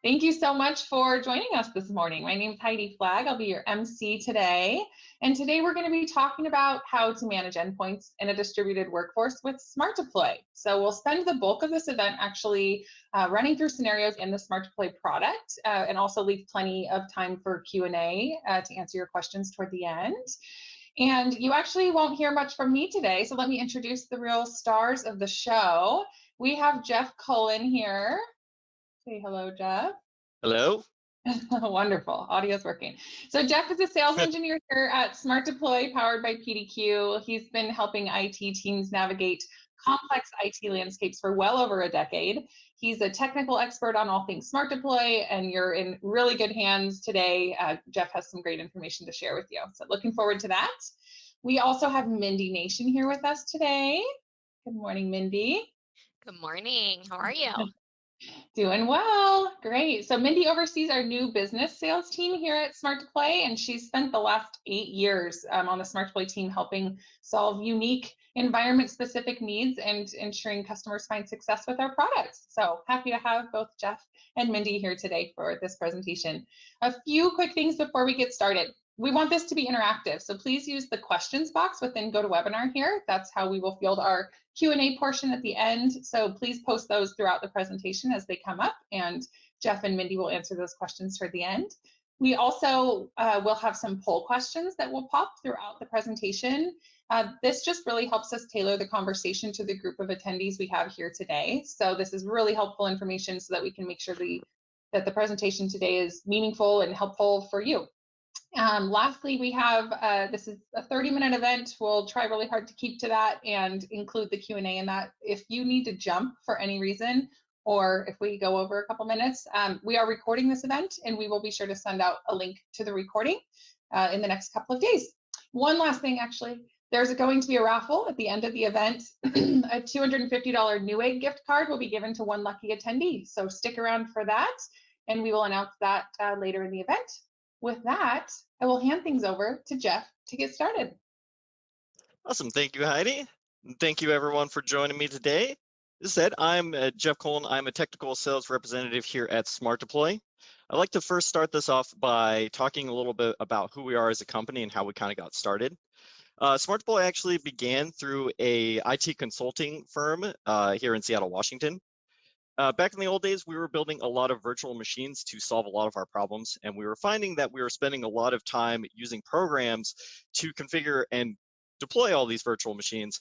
Thank you so much for joining us this morning. My name is Heidi Flagg. I'll be your MC today. And today we're going to be talking about how to manage endpoints in a distributed workforce with Smart Deploy. So we'll spend the bulk of this event actually running through scenarios in the Smart Deploy product and also leave plenty of time for Q&A to answer your questions toward the end. And you actually won't hear much from me today, so let me introduce the real stars of the show. We have Jeff Cullen here. Say hello, Jeff. Hello. Wonderful. Audio's working. So Jeff is a sales engineer here at Smart Deploy, powered by PDQ. He's been helping IT teams navigate complex IT landscapes for well over a decade. He's a technical expert on all things Smart Deploy, and you're in really good hands today. Jeff has some great information to share with you. So looking forward to that. We also have Mindy Nation here with us today. Good morning, Mindy. Good morning. How are you? Doing well. Great. So Mindy oversees our new business sales team here at Smart Deploy, and she's spent the last 8 years on the Smart Deploy team helping solve unique environment-specific needs and ensuring customers find success with our products. So happy to have both Jeff and Mindy here today for this presentation. A few quick things before we get started. We want this to be interactive, so please use the questions box within GoToWebinar here. That's how we will field our Q&A portion at the end. So please post those throughout the presentation as they come up, and Jeff and Mindy will answer those questions toward the end. We also will have some poll questions that will pop throughout the presentation. This just really helps us tailor the conversation to the group of attendees we have here today. So this is really helpful information so that we can make sure that the presentation today is meaningful and helpful for you. Lastly, we have, this is a 30-minute event. We'll try really hard to keep to that and include the Q&A in that. If you need to jump for any reason, or if we go over a couple minutes, we are recording this event, and we will be sure to send out a link to the recording in the next couple of days. One last thing, actually, there's going to be a raffle at the end of the event. A $250 Newegg gift card will be given to one lucky attendee, so stick around for that, and we will announce that later in the event. With that, I will hand things over to Jeff to get started. Awesome. Thank you, Heidi. And thank you, everyone, for joining me today. As said, I'm Jeff Cullen. I'm a technical sales representative here at Smart Deploy. I'd like to first start this off by talking a little bit about who we are as a company and how we kind of got started. Smart Deploy actually began through a IT consulting firm here in Seattle, Washington. Back in the old days, we were building a lot of virtual machines to solve a lot of our problems, and we were finding that we were spending a lot of time using programs to configure and deploy all these virtual machines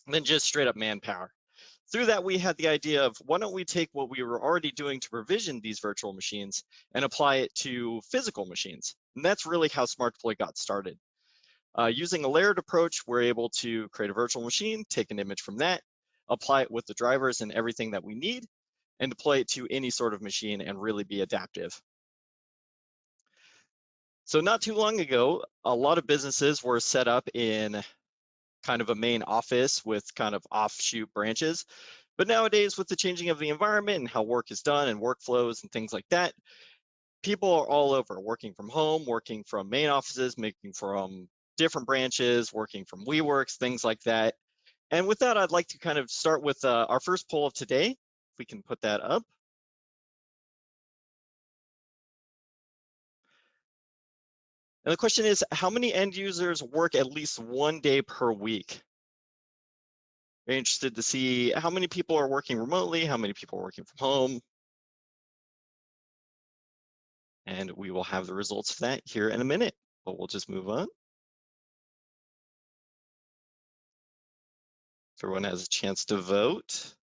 than just straight up manpower. Through that, we had the idea of why don't we take what we were already doing to provision these virtual machines and apply it to physical machines. And that's really how Smart Deploy got started. Using a layered approach, we're able to create a virtual machine, take an image from that, apply it with the drivers and everything that we need, and deploy it to any sort of machine and really be adaptive. So not too long ago, a lot of businesses were set up in kind of a main office with kind of offshoot branches. But nowadays, with the changing of the environment and how work is done and workflows and things like that, people are all over, working from home, working from main offices, making from different branches, working from WeWorks, things like that. And with that, I'd like to kind of start with our first poll of today. We can put that up. And the question is, how many end users work at least one day per week? Very interested to see how many people are working remotely, how many people are working from home. And we will have the results of that here in a minute, but we'll just move on. So everyone has a chance to vote.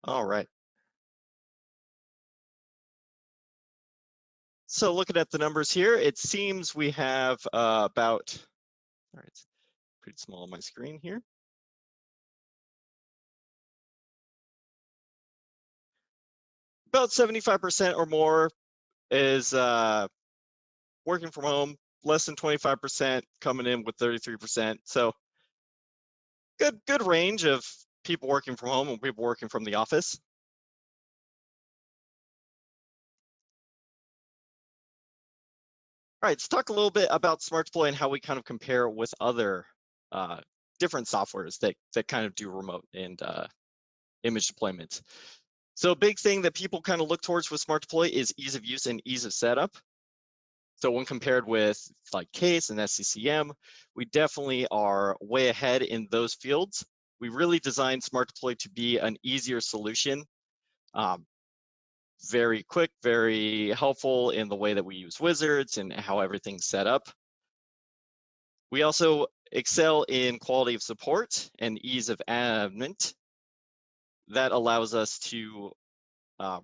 All right. So looking at the numbers here, it seems we have about, all right, it's pretty small on my screen here. About 75% or more is working from home, less than 25% coming in with 33%. So good range of people working from home and people working from the office. All right, let's talk a little bit about Smart Deploy and how we kind of compare with other different softwares that kind of do remote and image deployment. So a big thing that people kind of look towards with Smart Deploy is ease of use and ease of setup. So when compared with like Case and SCCM, we definitely are way ahead in those fields. We really designed Smart Deploy to be an easier solution. Very quick, very helpful in the way that we use wizards and how everything's set up. We also excel in quality of support and ease of admin. That allows us to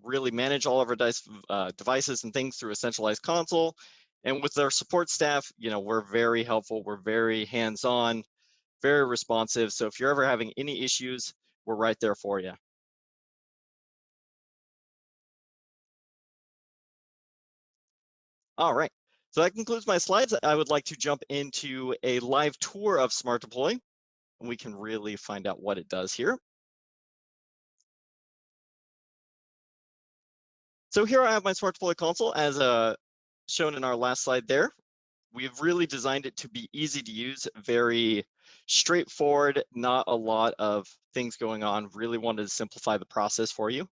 really manage all of our devices and things through a centralized console. And with our support staff, we're very helpful. We're very hands-on, very responsive. So if you're ever having any issues, we're right there for you. All right, so that concludes my slides. I would like to jump into a live tour of Smart Deploy, and we can really find out what it does here. So here I have my Smart Deploy console as shown in our last slide there. We've really designed it to be easy to use, very straightforward, not a lot of things going on. Really wanted to simplify the process for you.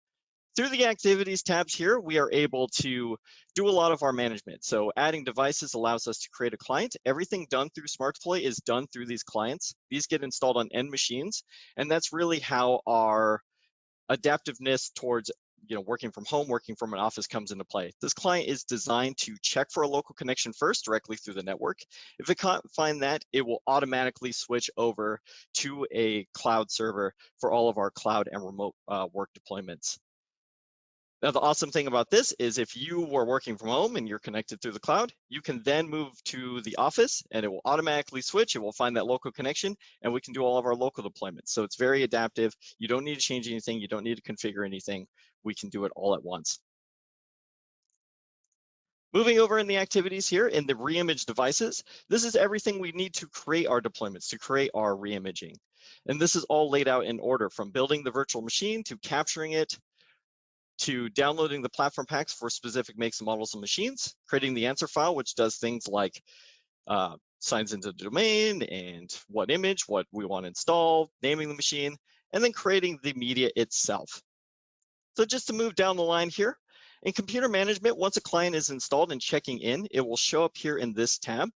Through the activities tabs here, we are able to do a lot of our management. So adding devices allows us to create a client. Everything done through Smart Deploy is done through these clients. These get installed on end machines, and that's really how our adaptiveness towards working from home, working from an office comes into play. This client is designed to check for a local connection first directly through the network. If it can't find that, it will automatically switch over to a cloud server for all of our cloud and remote work deployments. Now, the awesome thing about this is if you were working from home and you're connected through the cloud, you can then move to the office and it will automatically switch. It will find that local connection and we can do all of our local deployments. So it's very adaptive. You don't need to change anything. You don't need to configure anything. We can do it all at once. Moving over in the activities here in the reimage devices, this is everything we need to create our deployments, to create our reimaging. And this is all laid out in order from building the virtual machine to capturing it, to downloading the platform packs for specific makes and models of machines, creating the answer file, which does things like signs into the domain and what image, what we want to install, naming the machine, and then creating the media itself. So just to move down the line here, in computer management, once a client is installed and checking in, it will show up here in this tab.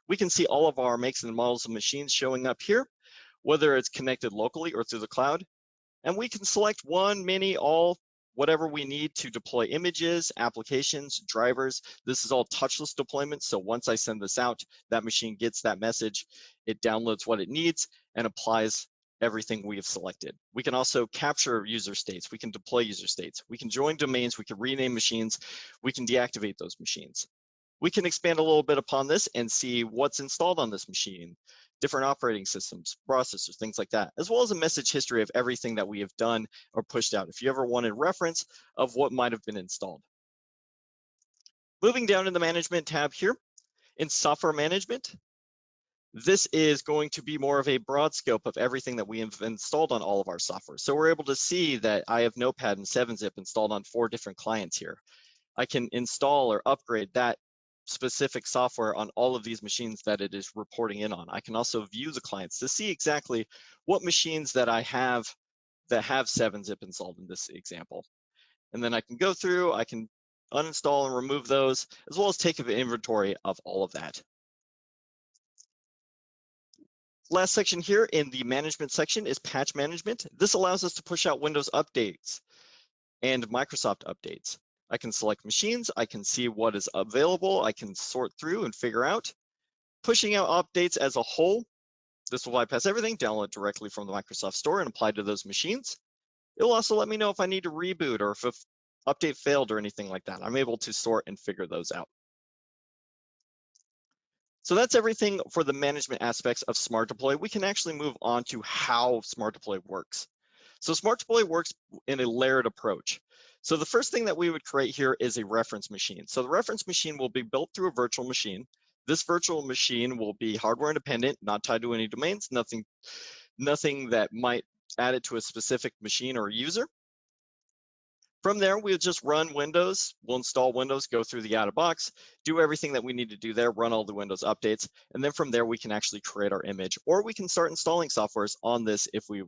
We can see all of our makes and models of machines showing up here, whether it's connected locally or through the cloud. And we can select one, many, all, whatever we need to deploy images, applications, drivers. This is all touchless deployment. So once I send this out, that machine gets that message, it downloads what it needs and applies everything we have selected. We can also capture user states. We can deploy user states. We can join domains. We can rename machines. We can deactivate those machines. We can expand a little bit upon this and see what's installed on this machine, different operating systems, processors, things like that, as well as a message history of everything that we have done or pushed out, if you ever wanted reference of what might have been installed. Moving down in the management tab here, in software management, this is going to be more of a broad scope of everything that we have installed on all of our software. So we're able to see that I have Notepad and 7-Zip installed on 4 different clients here. I can install or upgrade that specific software on all of these machines that it is reporting in on. I can also view the clients to see exactly what machines that I have that have 7-Zip installed in this example. And then I can go through, I can uninstall and remove those, as well as take an inventory of all of that. Last section here in the management section is patch management. This allows us to push out Windows updates and Microsoft updates. I can select machines, I can see what is available, I can sort through and figure out. Pushing out updates as a whole, this will bypass everything, download directly from the Microsoft Store and apply to those machines. It will also let me know if I need to reboot or if an update failed or anything like that. I'm able to sort and figure those out. So that's everything for the management aspects of Smart Deploy. We can actually move on to how Smart Deploy works. So Smart Deploy works in a layered approach. So the first thing that we would create here is a reference machine. So the reference machine will be built through a virtual machine. This virtual machine will be hardware independent, not tied to any domains, nothing that might add it to a specific machine or user. From there, we'll just run Windows. We'll install Windows, go through the out of box, do everything that we need to do there, run all the Windows updates, and then from there we can actually create our image, or we can start installing softwares on this if we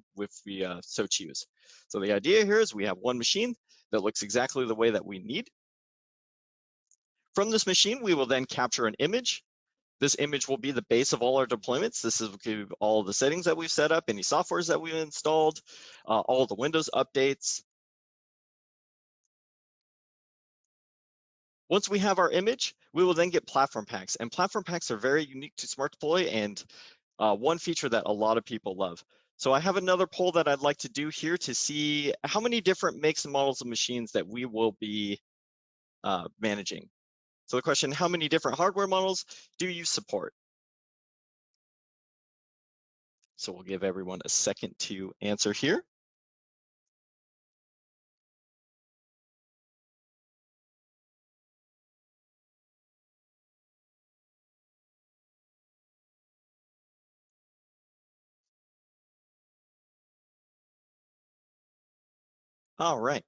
so choose. So the idea here is we have one machine that looks exactly the way that we need. From this machine, we will then capture an image. This image will be the base of all our deployments. This is all the settings that we've set up, any softwares that we've installed, all the Windows updates. Once we have our image, we will then get platform packs, and platform packs are very unique to Smart Deploy and one feature that a lot of people love. So I have another poll that I'd like to do here to see how many different makes and models of machines that we will be managing. So the question, how many different hardware models do you support? So we'll give everyone a second to answer here. All right.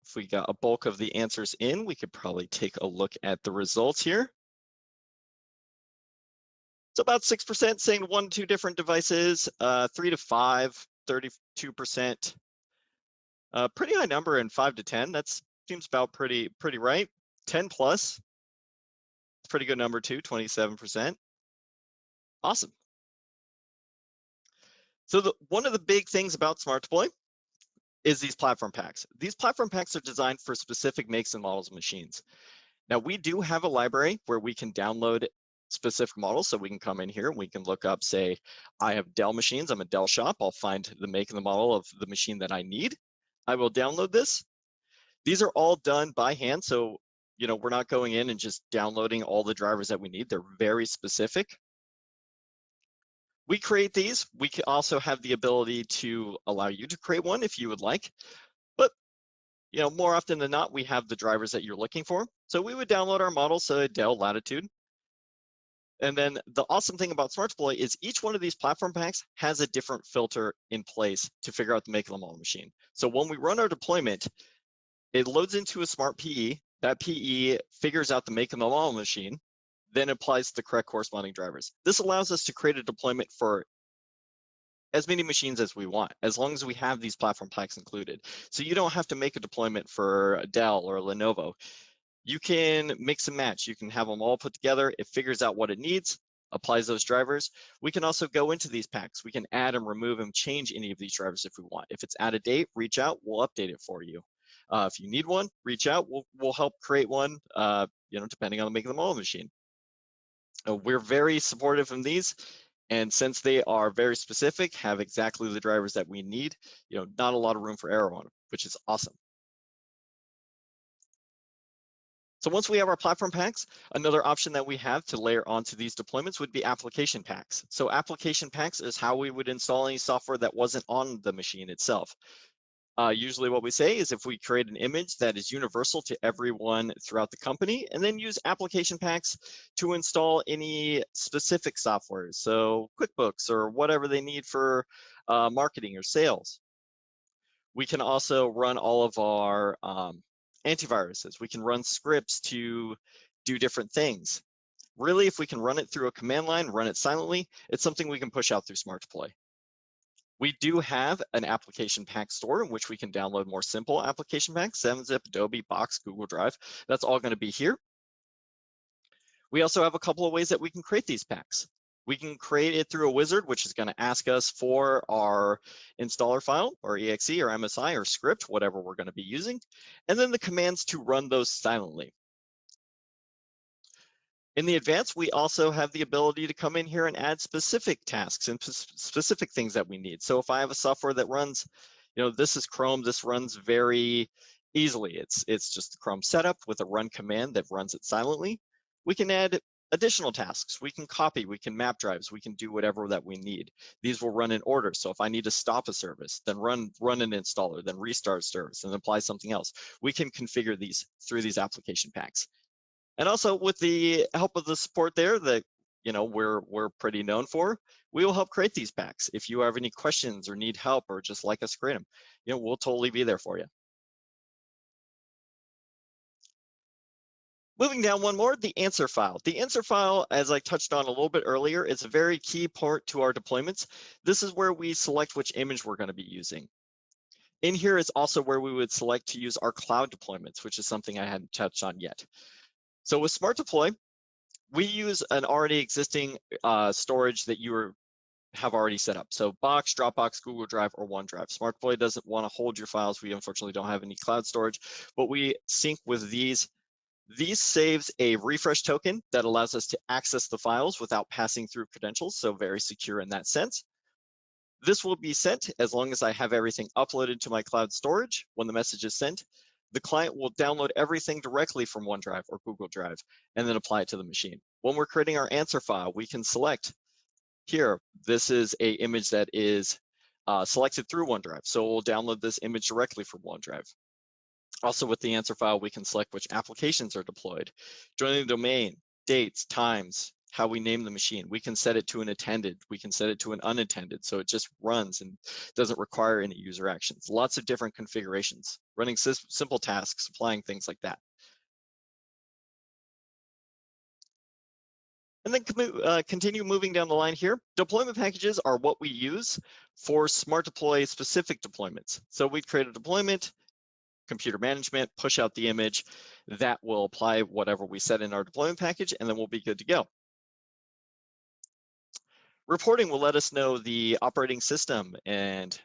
If we got a bulk of the answers in, we could probably take a look at the results here. It's about 6% saying 1 to 2 different devices, 3 to 5, 32%. Pretty high number in 5 to 10. That seems about pretty right. 10 plus, pretty good number too, 27%. Awesome. So one of the big things about Smart Deploy is these platform packs. These platform packs are designed for specific makes and models of machines. Now we do have a library where we can download specific models. So we can come in here and we can look up, say, I have Dell machines, I'm a Dell shop. I'll find the make and the model of the machine that I need. I will download this. These are all done by hand. So, we're not going in and just downloading all the drivers that we need. They're very specific. We create these. We can also have the ability to allow you to create one if you would like. But more often than not, we have the drivers that you're looking for. So we would download our model, so Dell Latitude. And then the awesome thing about Smart Deploy is each one of these platform packs has a different filter in place to figure out the make of the model machine. So when we run our deployment, it loads into a smart PE. That PE figures out the make of the model machine, then applies the correct corresponding drivers. This allows us to create a deployment for as many machines as we want, as long as we have these platform packs included. So you don't have to make a deployment for Dell or Lenovo. You can mix and match. You can have them all put together. It figures out what it needs, applies those drivers. We can also go into these packs. We can add and remove and change any of these drivers if we want. If it's out of date, reach out, we'll update it for you. If you need one, reach out, we'll help create one, depending on the make of the model machine. We're very supportive of these. And since they are very specific, have exactly the drivers that we need, not a lot of room for error on them, which is awesome. So once we have our platform packs, another option that we have to layer onto these deployments would be application packs. So application packs is how we would install any software that wasn't on the machine itself. Usually what we say is if we create an image that is universal to everyone throughout the company, and then use application packs to install any specific software. So QuickBooks or whatever they need for marketing or sales. We can also run all of our antiviruses. We can run scripts to do different things. Really, if we can run it through a command line, run it silently, it's something we can push out through Smart Deploy. We do have an application pack store in which we can download more simple application packs, 7-zip, Adobe, Box, Google Drive. That's all going to be here. We also have a couple of ways that we can create these packs. We can create it through a wizard, which is going to ask us for our installer file or exe or MSI or script, whatever we're going to be using, and then the commands to run those silently. In the advanced, we also have the ability to come in here and add specific tasks and specific things that we need. So if I have a software that runs, this is Chrome, this runs very easily. It's just the Chrome setup with a run command that runs it silently. We can add additional tasks. We can copy, we can map drives, we can do whatever that we need. These will run in order. So if I need to stop a service, then run an installer, then restart service, and apply something else. We can configure these through these application packs. And also with the help of the support there that we're pretty known for, we will help create these packs. If you have any questions or need help or just like us create them, we'll totally be there for you. Moving down one more, the answer file. The answer file, as I touched on a little bit earlier, is a very key part to our deployments. This is where we select which image we're going to be using. In here is also where we would select to use our cloud deployments, which is something I hadn't touched on yet. So with Smart Deploy, we use an already existing storage that you have already set up. So Box, Dropbox, Google Drive, or OneDrive. Smart Deploy doesn't want to hold your files. We unfortunately don't have any cloud storage, but we sync with these. These saves a refresh token that allows us to access the files without passing through credentials, so very secure in that sense. This will be sent as long as I have everything uploaded to my cloud storage. When the message is sent, the client will download everything directly from OneDrive or Google Drive and then apply it to the machine. When we're creating our answer file, we can select here, this is a image that is selected through OneDrive, so we'll download this image directly from OneDrive. Also with the answer file, we can select which applications are deployed, joining the domain, dates, times, how we name the machine. We can set it to an attended, we can set it to an unattended, so it just runs and doesn't require any user actions. Lots of different configurations, running simple tasks, applying things like that. And then continue moving down the line here. Deployment packages are what we use for Smart Deploy specific deployments. So we create a deployment, computer management, push out the image, that will apply whatever we set in our deployment package, and then we'll be good to go. Reporting will let us know the operating system and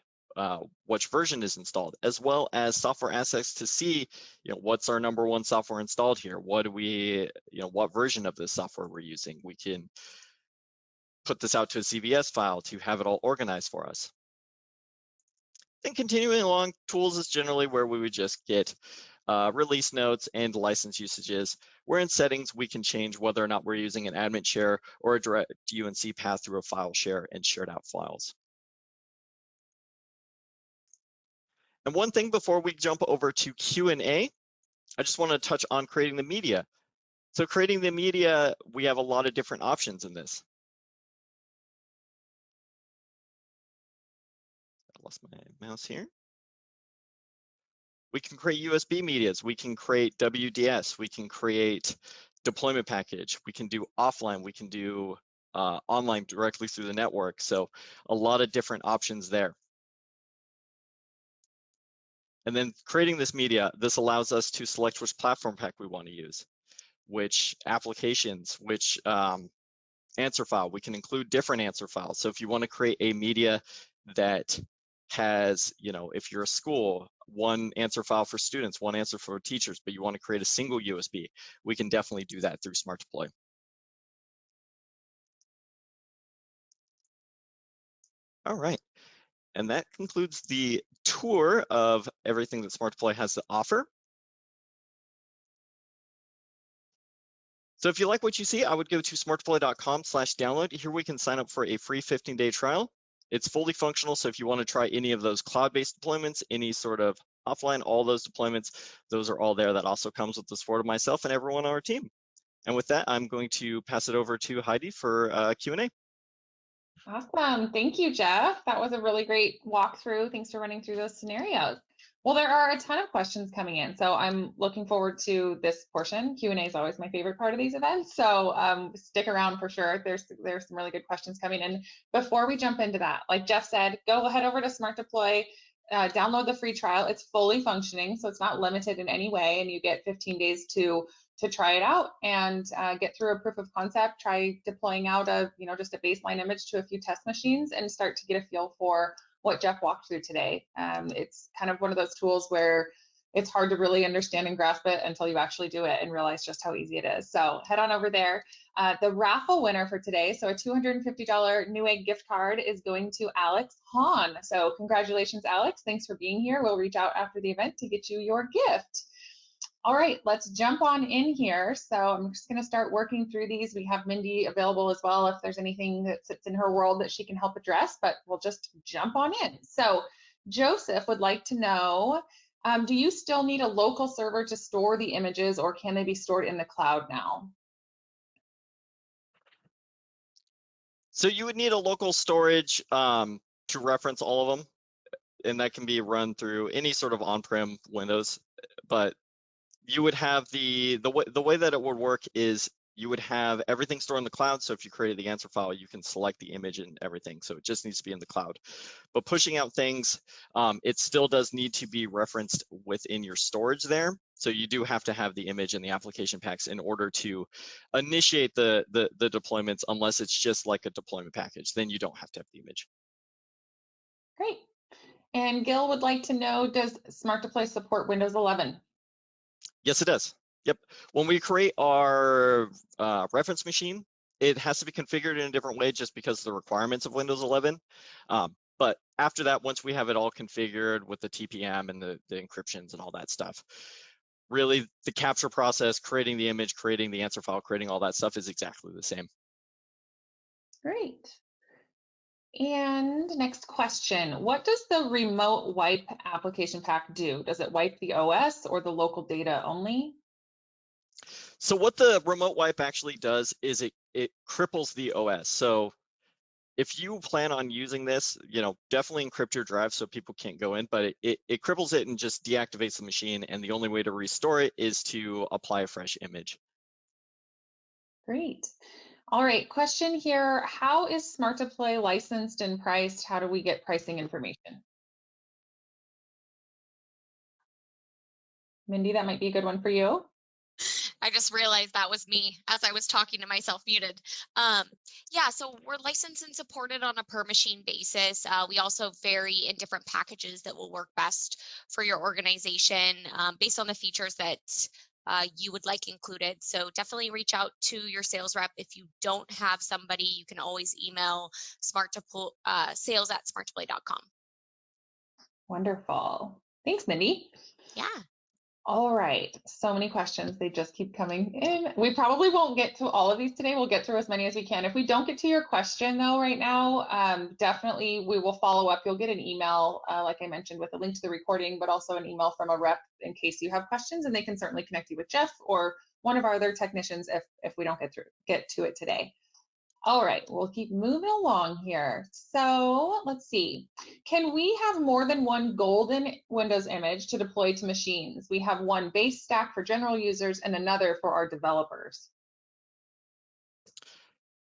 which version is installed, as well as software assets to see, what's our #1 software installed here? What do we, what version of this software we're using? We can put this out to a CVS file to have it all organized for us. Then continuing along, tools is generally where we would just get release notes and license usages. Where in settings, we can change whether or not we're using an admin share or a direct UNC path through a file share and shared out files. And one thing before we jump over to Q&A, I just want to touch on creating the media. So creating the media, we have a lot of different options in this. I lost my mouse here. We can create USB medias, we can create WDS, we can create deployment package, we can do offline, we can do online directly through the network. So a lot of different options there. And then creating this media, this allows us to select which platform pack we want to use, which applications, which answer file. We can include different answer files. So if you want to create a media that has, if you're a school, one answer file for students, one answer for teachers, but you want to create a single USB, we can definitely do that through Smart Deploy. All right, and that concludes the tour of everything that Smart Deploy has to offer. So if you like what you see, I would go to smartdeploy.com/download. Here we can sign up for a free 15-day trial. It's fully functional, so if you want to try any of those cloud-based deployments, any sort of offline, all those deployments, those are all there. That also comes with the support of myself and everyone on our team. And with that, I'm going to pass it over to Heidi for Q&A. Awesome. Thank you, Jeff. That was a really great walkthrough. Thanks for running through those scenarios. Well, there are a ton of questions coming in, so I'm looking forward to this portion. Q&A is always my favorite part of these events, so stick around for sure. There's some really good questions coming in. Before we jump into that, like Jeff said, go head over to Smart Deploy, download the free trial. It's fully functioning, so it's not limited in any way, and you get 15 days to try it out and get through a proof of concept, try deploying out just a baseline image to a few test machines and start to get a feel for what Jeff walked through today. It's kind of one of those tools where it's hard to really understand and grasp it until you actually do it and realize just how easy it is. So head on over there. The raffle winner for today, so a $250 Newegg gift card, is going to Alex Hahn. So congratulations, Alex. Thanks for being here. We'll reach out after the event to get you your gift. All right, let's jump on in here. So I'm just going to start working through these. We have Mindy available as well if there's anything that sits in her world that she can help address, but we'll just jump on in. So Joseph would like to know, do you still need a local server to store the images, or can they be stored in the cloud now? So you would need a local storage to reference all of them, and that can be run through any sort of on-prem Windows, but you would have the way that it would work is you would have everything stored in the cloud. So if you created the answer file, you can select the image and everything. So it just needs to be in the cloud. But pushing out things, it still does need to be referenced within your storage there. So you do have to have the image and the application packs in order to initiate the deployments, unless it's just like a deployment package. Then you don't have to have the image. Great. And Gil would like to know, does Smart Deploy support Windows 11? Yes, it does. Yep. When we create our reference machine, it has to be configured in a different way just because of the requirements of Windows 11. But after that, once we have it all configured with the TPM and the encryptions and all that stuff, really the capture process, creating the image, creating the answer file, creating all that stuff is exactly the same. Great. And next question, what does the remote wipe application pack do? Does it wipe the OS or the local data only? So what the remote wipe actually does is it cripples the OS. So if you plan on using this, definitely encrypt your drive so people can't go in, but it cripples it and just deactivates the machine. And the only way to restore it is to apply a fresh image. Great. All right, question here. How is Smart Deploy licensed and priced? How do we get pricing information? Mindy, that might be a good one for you. I just realized that was me as I was talking to myself muted. Yeah, so we're licensed and supported on a per machine basis. We also vary in different packages that will work best for your organization based on the features that you would like included. So definitely reach out to your sales rep. If you don't have somebody, you can always email sales@smartdeploy.com. Wonderful. Thanks, Mindy. Yeah. All right, so many questions. They just keep coming in. We probably won't get to all of these today. We'll get through as many as we can. If we don't get to your question though right now, definitely we will follow up. You'll get an email, like I mentioned, with a link to the recording, but also an email from a rep in case you have questions, and they can certainly connect you with Jeff or one of our other technicians if we don't get to it today. All right, we'll keep moving along here. So let's see. Can we have more than one golden Windows image to deploy to machines? We have one base stack for general users and another for our developers.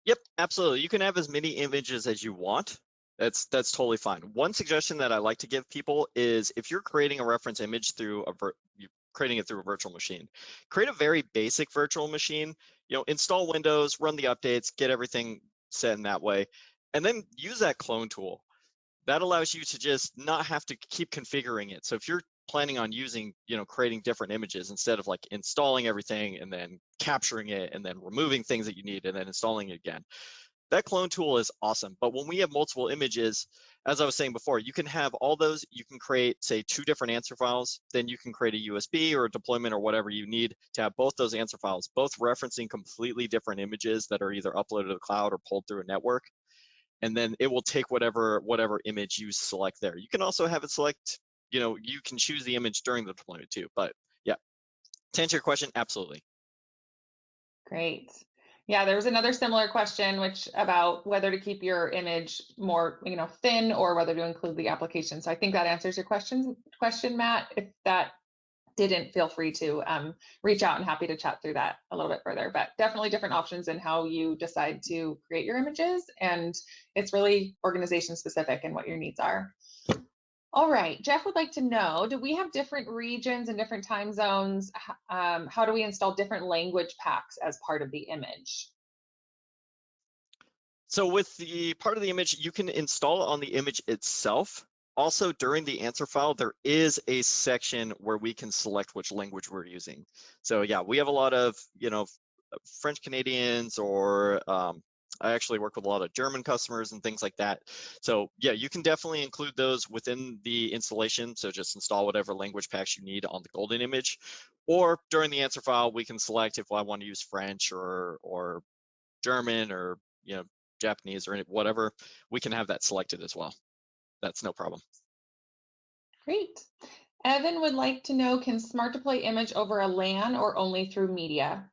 Yep, absolutely. You can have as many images as you want. That's totally fine. One suggestion that I like to give people is if you're creating a reference image through creating it through a virtual machine, create a very basic virtual machine. Install Windows, run the updates, get everything set in that way, and then use that clone tool. That allows you to just not have to keep configuring it. So if you're planning on using, creating different images instead of like installing everything and then capturing it and then removing things that you need and then installing it again, that clone tool is awesome. But when we have multiple images, as I was saying before, you can have all those. You can create, say, 2 different answer files. Then you can create a USB or a deployment or whatever you need to have both those answer files, both referencing completely different images that are either uploaded to the cloud or pulled through a network. And then it will take whatever image you select there. You can also have it select, you can choose the image during the deployment too. But yeah, to answer your question, absolutely. Great. Yeah, there was another similar question about whether to keep your image more, thin or whether to include the application. So I think that answers your question, Matt. If that didn't, feel free to reach out and happy to chat through that a little bit further. But definitely different options in how you decide to create your images, and it's really organization specific and what your needs are. All right, Jeff would like to know, do we have different regions and different time zones? How do we install different language packs as part of the image? So with the part of the image, you can install it on the image itself. Also, during the answer file, there is a section where we can select which language we're using. So yeah, we have a lot of, French Canadians, or I actually work with a lot of German customers and things like that. So yeah, you can definitely include those within the installation. So just install whatever language packs you need on the golden image. Or during the answer file, we can select if I want to use French or German or Japanese or whatever, we can have that selected as well. That's no problem. Great. Evan would like to know, can Smart Deploy image over a LAN or only through media?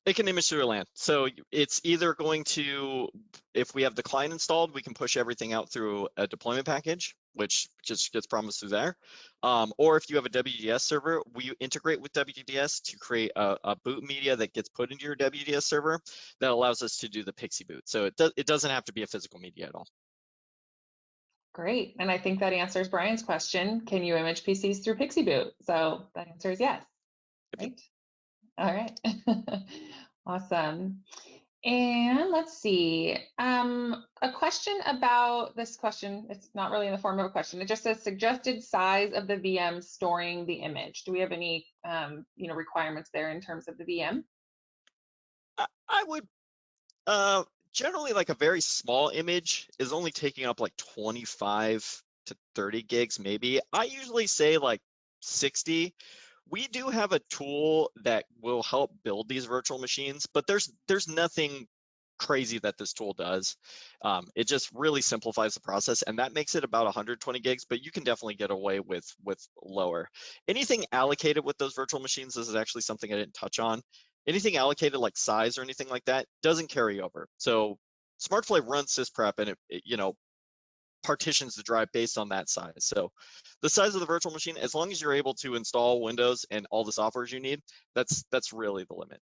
It can image through a LAN. So it's either going to, if we have the client installed, we can push everything out through a deployment package, which just gets promised through there. Or if you have a WDS server, we integrate with WDS to create a boot media that gets put into your WDS server that allows us to do the Pixie boot. So it doesn't have to be a physical media at all. Great. And I think that answers Brian's question. Can you image PCs through Pixie Boot? So that answer is yes. Right. All right. Awesome. And let's see, a question about this question. It's not really in the form of a question. It just says suggested size of the VM storing the image. Do we have any, requirements there in terms of the VM? I would generally, like, a very small image is only taking up like 25 to 30 gigs maybe. I usually say like 60. We do have a tool that will help build these virtual machines, but there's nothing crazy that this tool does. It just really simplifies the process, and that makes it about 120 gigs, but you can definitely get away with lower. Anything allocated with those virtual machines, this is actually something I didn't touch on. Anything allocated like size or anything like that doesn't carry over. So SmartPlay runs sysprep, and it partitions the drive based on that size. So the size of the virtual machine, as long as you're able to install Windows and all the softwares you need, that's really the limit.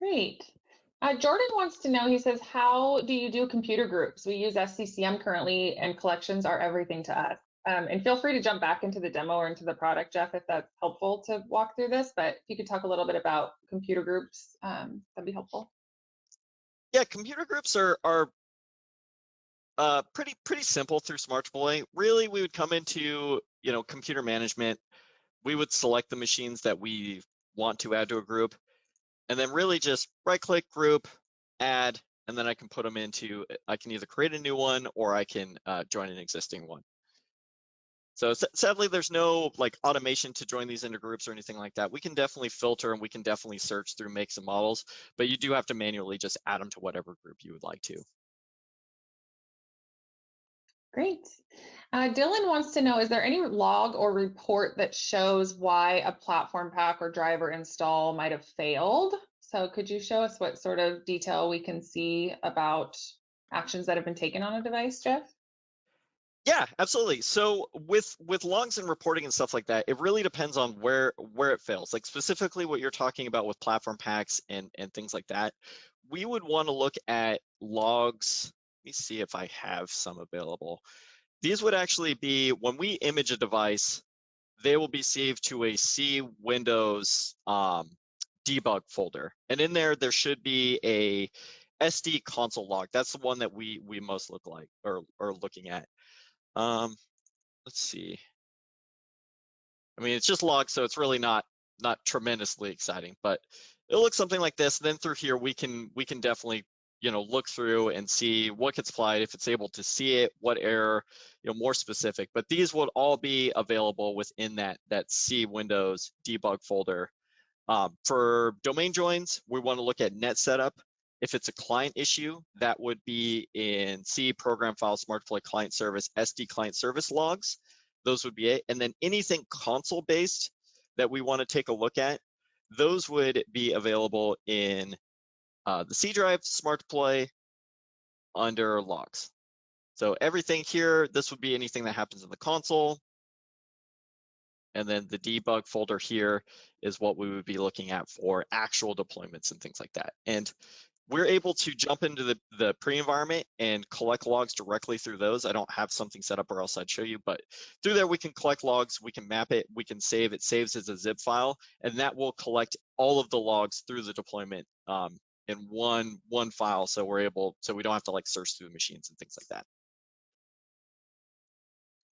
Great. Jordan wants to know, he says, how do you do computer groups? We use SCCM currently, and collections are everything to us. And feel free to jump back into the demo or into the product, Jeff, if that's helpful to walk through this. But if you could talk a little bit about computer groups, that'd be helpful. Yeah, computer groups are pretty simple through Smart Deploy. Really, we would come into computer management. We would select the machines that we want to add to a group, and then really just right-click group, add, and then I can put them into. I can either create a new one or I can join an existing one. So sadly, there's no like automation to join these into groups or anything like that. We can definitely filter and we can definitely search through makes and models, but you do have to manually just add them to whatever group you would like to. Great. Dylan wants to know, is there any log or report that shows why a platform pack or driver install might have failed? So could you show us what sort of detail we can see about actions that have been taken on a device, Jeff? Yeah, absolutely. So with logs and reporting and stuff like that, it really depends on where it fails. Like specifically what you're talking about with platform packs and things like that, we would want to look at logs. Let me see if I have some available. These would actually be when we image a device, they will be saved to a C Windows debug folder, and in there should be a SD console log. That's the one that we most look like or looking at. Let's see. I mean, it's just logs, so it's really not tremendously exciting, but it looks something like this. Then through here, we can definitely look through and see what gets applied, if it's able to see it, what error, more specific. But these will all be available within that C Windows debug folder. For domain joins, we want to look at net setup. If it's a client issue, that would be in C program file smart deploy client service SD client service logs. Those would be it. And then anything console based that we want to take a look at, those would be available in the C drive smart deploy under logs. So everything here, this would be anything that happens in the console. And then the debug folder here is what we would be looking at for actual deployments and things like that. And we're able to jump into the pre-environment and collect logs directly through those. I don't have something set up or else I'd show you, but through there we can collect logs, we can map it, we can save it, saves as a zip file, and that will collect all of the logs through the deployment in one file. So we don't have to like search through the machines and things like that.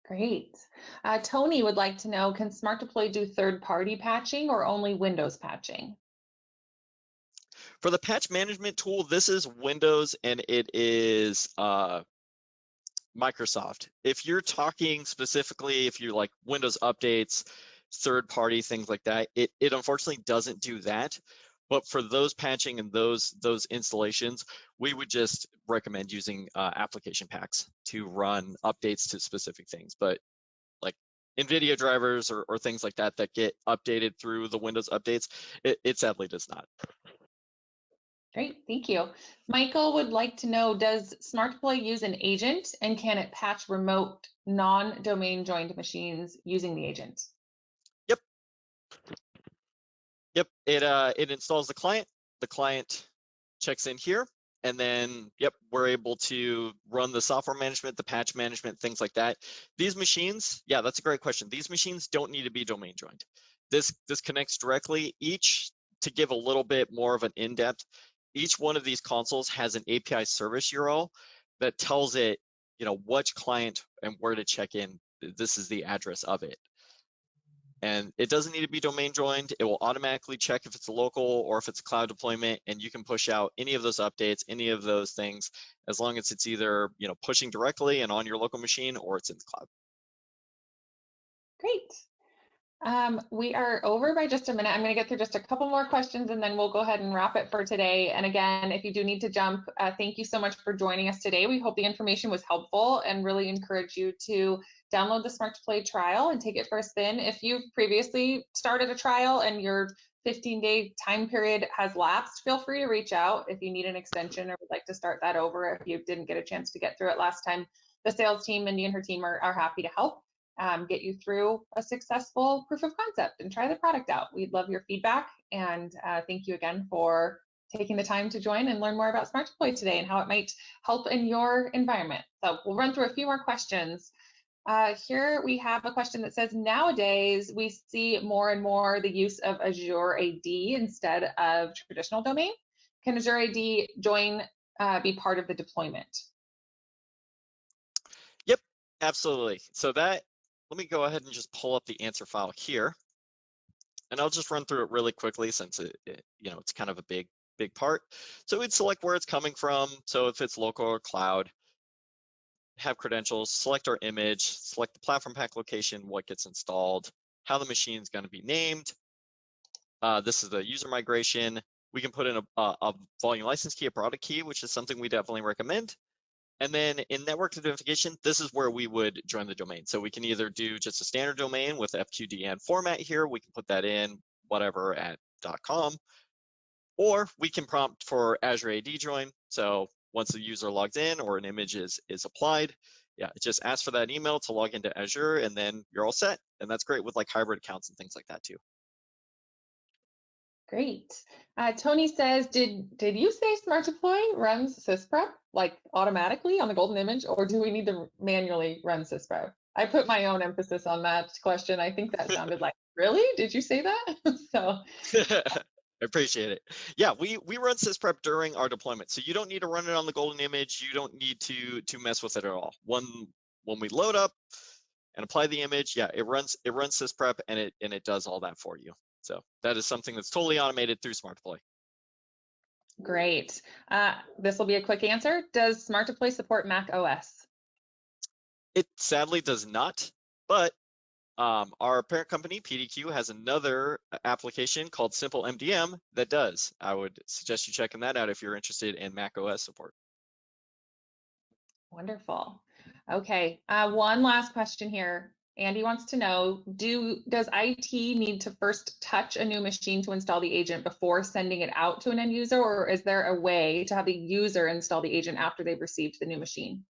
Great. Tony would like to know, can Smart Deploy do third-party patching or only Windows patching? For the patch management tool, this is Windows and it is Microsoft. If you're talking specifically, if you like Windows updates, third-party things like that, it unfortunately doesn't do that. But for those patching and those installations, we would just recommend using application packs to run updates to specific things. But like NVIDIA drivers or things like that get updated through the Windows updates, it sadly does not. Great, thank you. Michael would like to know, does Smart Deploy use an agent, and can it patch remote non-domain joined machines using the agent? Yep. Yep. It installs the client. The client checks in here, and then yep, we're able to run the software management, the patch management, things like that. These machines, yeah, that's a great question. These machines don't need to be domain joined. This connects directly. Each, to give a little bit more of an in-depth, each one of these consoles has an API service URL that tells it, which client and where to check in. This is the address of it. And it doesn't need to be domain joined. It will automatically check if it's a local or if it's a cloud deployment, and you can push out any of those updates, any of those things, as long as it's either pushing directly and on your local machine, or it's in the cloud. Great. We are over by just a minute. I'm going to get through just a couple more questions and then we'll go ahead and wrap it for today. And again, if you do need to jump, thank you so much for joining us today. We hope the information was helpful and really encourage you to download the Smart Deploy trial and take it for a spin. If you've previously started a trial and your 15-day time period has lapsed, feel free to reach out if you need an extension or would like to start that over if you didn't get a chance to get through it last time. The sales team, Mindy and her team, are happy to help. Get you through a successful proof of concept and try the product out. We'd love your feedback, and thank you again for taking the time to join and learn more about Smart Deploy today and how it might help in your environment. So we'll run through a few more questions. Here we have a question that says, nowadays we see more and more the use of Azure AD instead of traditional domain. Can Azure AD be part of the deployment? Yep, absolutely. So let me go ahead and just pull up the answer file here, and I'll just run through it really quickly since it's kind of a big part. So we'd select where it's coming from. So if it's local or cloud, have credentials, select our image, select the platform pack location, what gets installed, how the machine is going to be named. This is the user migration. We can put in a volume license key, a product key, which is something we definitely recommend. And then in network identification, this is where we would join the domain. So we can either do just a standard domain with FQDN format here. We can put that in whatever at .com, or we can prompt for Azure AD join. So once the user logs in or an image is applied, yeah, it just asks for that email to log into Azure, and then you're all set. And that's great with like hybrid accounts and things like that too. Great. Tony says, did you say Smart Deploy runs sysprep like automatically on the golden image, or do we need to manually run sysprep? I put my own emphasis on that question. I think that sounded like, really? Did you say that? So I appreciate it. Yeah, we run sysprep during our deployment, so you don't need to run it on the golden image. You don't need to mess with it at all. When we load up and apply the image, yeah, it runs sysprep and it does all that for you. So that is something that's totally automated through Smart Deploy. great. This will be a quick answer. Does Smart Deploy support Mac OS? It sadly does not, but our parent company, PDQ, has another application called Simple MDM that does. I would suggest you checking that out if you're interested in Mac OS support. Wonderful. Okay, one last question here. Andy wants to know, does IT need to first touch a new machine to install the agent before sending it out to an end user, or is there a way to have the user install the agent after they've received the new machine?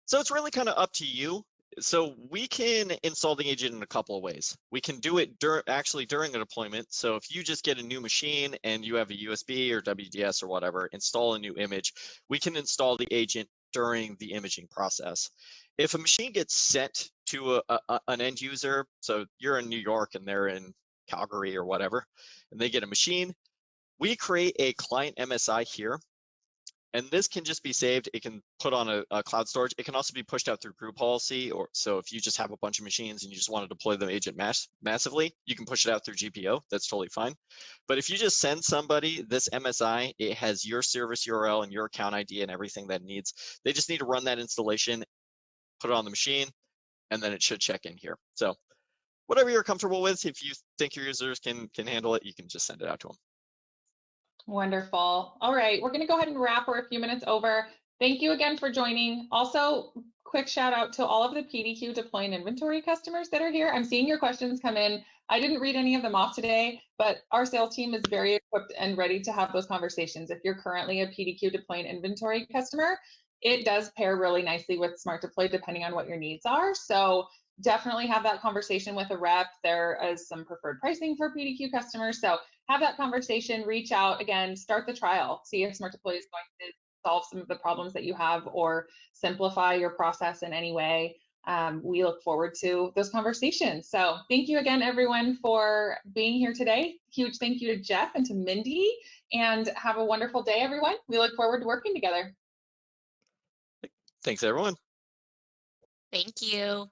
So it's really kind of up to you. So we can install the agent in a couple of ways. We can do it actually during a deployment. So if you just get a new machine and you have a USB or WDS or whatever, install a new image, we can install the agent during the imaging process. If a machine gets sent to an end user, so you're in New York and they're in Calgary or whatever, and they get a machine, we create a client MSI here. And this can just be saved. It can put on a cloud storage. It can also be pushed out through group policy, or so if you just have a bunch of machines and you just want to deploy the agent massively, you can push it out through GPO. That's totally fine. But if you just send somebody this MSI, it has your service URL and your account ID and everything that it needs. They just need to run that installation, put it on the machine, and then it should check in here. So whatever you're comfortable with, if you think your users can handle it, you can just send it out to them. Wonderful. All right, we're going to go ahead and wrap. We're a few minutes over. Thank you again for joining. Also, quick shout out to all of the PDQ deploy and inventory customers that are here. I'm seeing your questions come in. I didn't read any of them off today, but our sales team is very equipped and ready to have those conversations. If you're currently a PDQ deploy and inventory customer, it does pair really nicely with Smart Deploy depending on what your needs are. So definitely have that conversation with a rep. There is some preferred pricing for PDQ customers. So have that conversation, reach out again, start the trial, see if Smart Deploy is going to solve some of the problems that you have or simplify your process in any way. We look forward to those conversations. So thank you again, everyone, for being here today. Huge thank you to Jeff and to Mindy, and have a wonderful day, everyone. We look forward to working together. Thanks, everyone. Thank you.